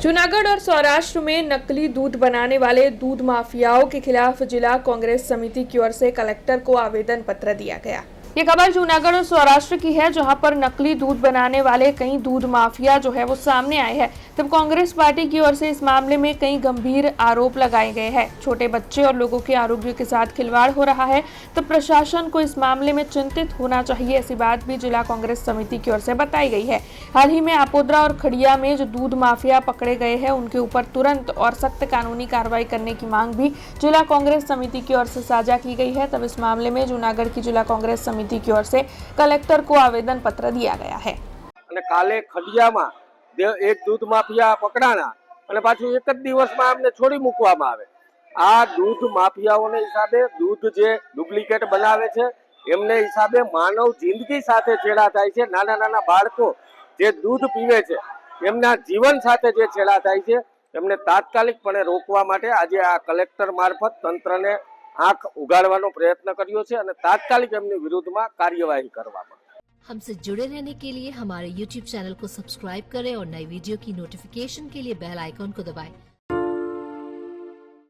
जूनागढ़ और सौराष्ट्र में नकली दूध बनाने वाले दूध माफियाओं के खिलाफ जिला कांग्रेस समिति की ओर से कलेक्टर को आवेदन पत्र दिया गया। ये खबर जूनागढ़ और सौराष्ट्र की है, जहां पर नकली दूध बनाने वाले कई दूध माफिया जो है वो सामने आए हैं। तब कांग्रेस पार्टी की ओर से इस मामले में कई गंभीर आरोप लगाए गए हैं। छोटे बच्चे और लोगों के आरोग्य के साथ खिलवाड़ हो रहा है, तब प्रशासन को इस मामले में चिंतित होना चाहिए, ऐसी बात भी जिला कांग्रेस समिति की ओर से बताई गई है। हाल ही में आपोदरा और खड़िया में जो दूध माफिया पकड़े गए हैं, उनके ऊपर तुरंत और सख्त कानूनी कार्रवाई करने की मांग भी जिला कांग्रेस समिति की ओर से साझा की गई है। तब इस मामले में जूनागढ़ की जिला कांग्रेस समिति की ओर से कलेक्टर को आवेदन पत्र दिया गया है। काले खडियामां एक दूध माफिया पकड़ाना અને પાછું એક જ દિવસમાં આમને છોડી મૂકવામાં આવે। આ દૂધ માફિયાઓને હિસાબે દૂધ જે ડુપ્લિકેટ બનાવે છે એમને હિસાબે માનવ જિંદગી સાથે છેડા થાય છે। નાના નાના બાળકો જે દૂધ પીવે છે એમના જીવન સાથે જે છેડા થાય છે એમને તાત્કાલિકપણે રોકવા માટે આજે આ કલેક્ટર મારફત તંત્રને આંખ ઉગાડવાનો પ્રયત્ન કર્યો છે અને તાત્કાલિક એમની વિરુદ્ધમાં કાર્યવાહી કરવામાં। हमसे जुड़े रहने के लिए हमारे YouTube चैनल को सब्सक्राइब करें और नई वीडियो की नोटिफिकेशन के लिए बेल आइकॉन को दबाएं।